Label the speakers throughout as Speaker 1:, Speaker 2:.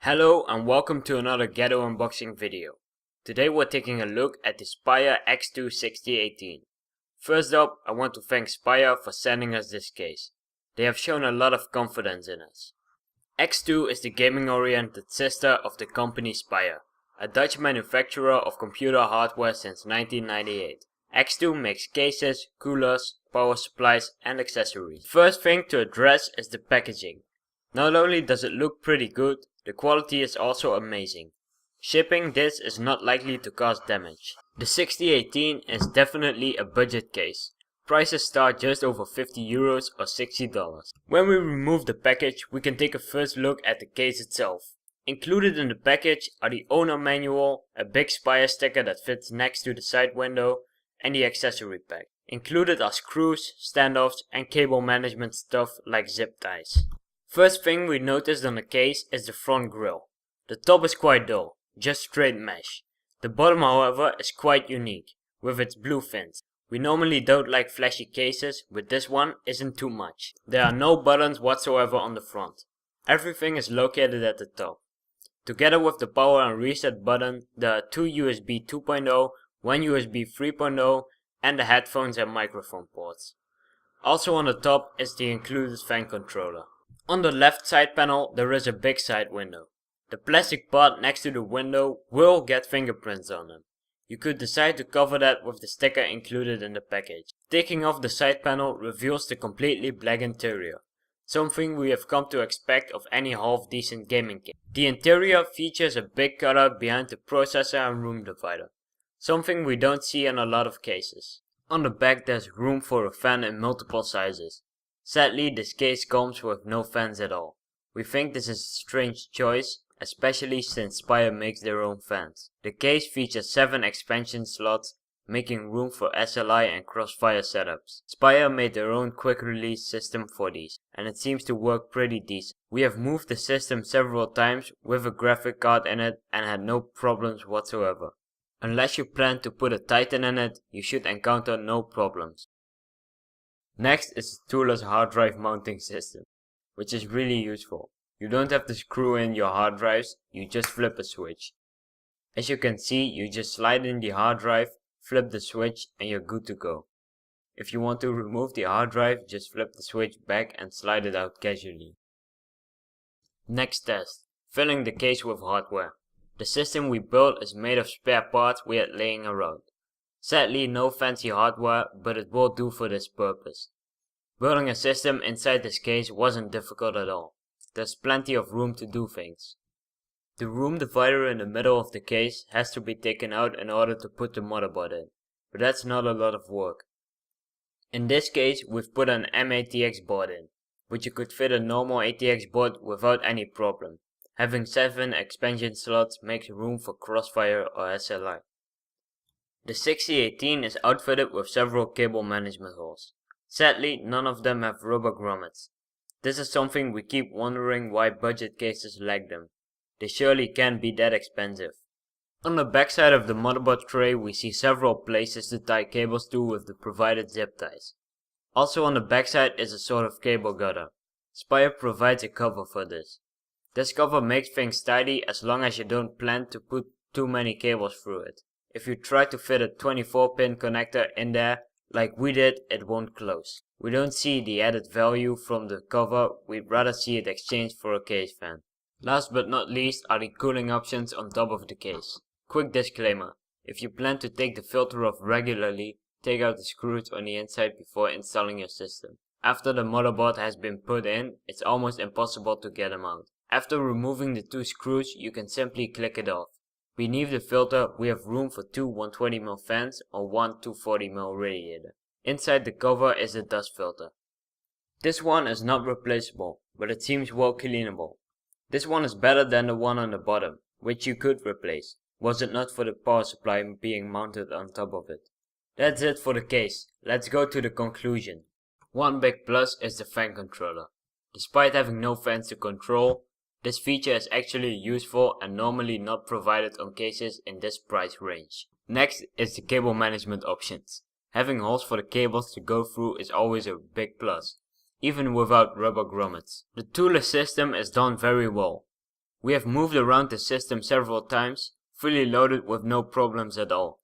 Speaker 1: Hello and welcome to another Ghetto unboxing video. Today we're taking a look at the Spire X2 6018. First up, I want to thank Spire for sending us this case. They have shown a lot of confidence in us. X2 is the gaming oriented sister of the company Spire, a Dutch manufacturer of computer hardware since 1998. X2 makes cases, coolers, power supplies and accessories. First thing to address is the packaging. Not only does it look pretty good, the quality is also amazing. Shipping this is not likely to cause damage. The 6018 is definitely a budget case. Prices start just over €50 or $60. When we remove the package, we can take a first look at the case itself. Included in the package are the owner manual, a big Spire sticker that fits next to the side window, and the accessory pack. Included are screws, standoffs and cable management stuff like zip ties. First thing we noticed on the case is the front grille. The top is quite dull, just straight mesh. The bottom however is quite unique, with its blue fins. We normally don't like flashy cases, but this one isn't too much. There are no buttons whatsoever on the front. Everything is located at the top. Together with the power and reset button, there are two USB 2.0, one USB 3.0 and the headphones and microphone ports. Also on the top is the included fan controller. On the left side panel there is a big side window. The plastic part next to the window will get fingerprints on them. You could decide to cover that with the sticker included in the package. Taking off the side panel reveals the completely black interior, something we have come to expect of any half decent gaming case. The interior features a big cutout behind the processor and room divider, something we don't see in a lot of cases. On the back there's room for a fan in multiple sizes. Sadly, this case comes with no fans at all. We think this is a strange choice, especially since Spire makes their own fans. The case features 7 expansion slots, making room for SLI and crossfire setups. Spire made their own quick release system for these, and it seems to work pretty decent. We have moved the system several times with a graphic card in it and had no problems whatsoever. Unless you plan to put a Titan in it, you should encounter no problems. Next is the toolless hard drive mounting system, which is really useful. You don't have to screw in your hard drives, you just flip a switch. As you can see, you just slide in the hard drive, flip the switch and you're good to go. If you want to remove the hard drive, just flip the switch back and slide it out casually. Next test, filling the case with hardware. The system we built is made of spare parts we had laying around. Sadly, no fancy hardware, but it will do for this purpose. Building a system inside this case wasn't difficult at all. There's plenty of room to do things. The room divider in the middle of the case has to be taken out in order to put the motherboard in, but that's not a lot of work. In this case, we've put an M-ATX board in, which you could fit a normal ATX board without any problem. Having 7 expansion slots makes room for crossfire or SLI. The 6018 is outfitted with several cable management holes. Sadly, none of them have rubber grommets. This is something we keep wondering why budget cases lack them. They surely can't be that expensive. On the backside of the motherboard tray we see several places to tie cables to with the provided zip ties. Also on the backside is a sort of cable gutter. Spire provides a cover for this. This cover makes things tidy as long as you don't plan to put too many cables through it. If you try to fit a 24-pin connector in there, like we did, it won't close. We don't see the added value from the cover, we'd rather see it exchanged for a case fan. Last but not least are the cooling options on top of the case. Quick disclaimer, if you plan to take the filter off regularly, take out the screws on the inside before installing your system. After the motherboard has been put in, it's almost impossible to get them out. After removing the 2 screws, you can simply click it off. Beneath the filter we have room for 2 120mm fans or 1 240mm radiator. Inside the cover is a dust filter. This one is not replaceable, but it seems well cleanable. This one is better than the one on the bottom, which you could replace, was it not for the power supply being mounted on top of it. That's it for the case, let's go to the conclusion. One big plus is the fan controller. Despite having no fans to control, this feature is actually useful and normally not provided on cases in this price range. Next is the cable management options. Having holes for the cables to go through is always a big plus, even without rubber grommets. The toolless system is done very well. We have moved around the system several times, fully loaded with no problems at all.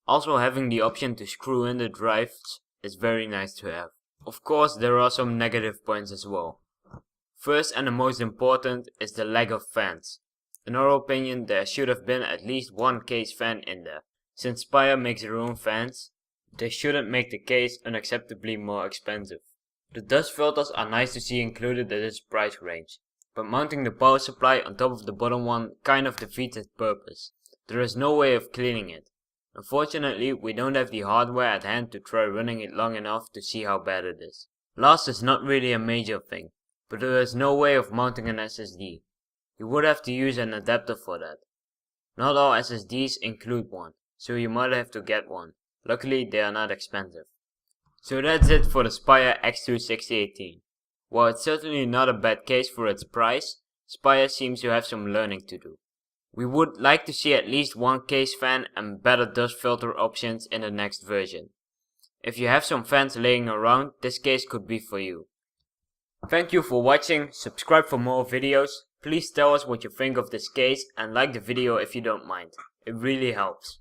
Speaker 1: Also, having the option to screw in the drives is very nice to have. Of course, there are some negative points as well. First and the most important is the lack of fans. In our opinion, there should have been at least one case fan in there. Since Spire makes their own fans, they shouldn't make the case unacceptably more expensive. The dust filters are nice to see included in this price range, but mounting the power supply on top of the bottom one kind of defeats its purpose. There is no way of cleaning it. Unfortunately, we don't have the hardware at hand to try running it long enough to see how bad it is. Last is not really a major thing, but there is no way of mounting an SSD. You would have to use an adapter for that. Not all SSDs include one, so you might have to get one. Luckily, they are not expensive. So that's it for the Spire X2 6018. While it's certainly not a bad case for its price, Spire seems to have some learning to do. We would like to see at least one case fan and better dust filter options in the next version. If you have some fans laying around, this case could be for you. Thank you for watching, subscribe for more videos, please tell us what you think of this case and like the video if you don't mind, it really helps.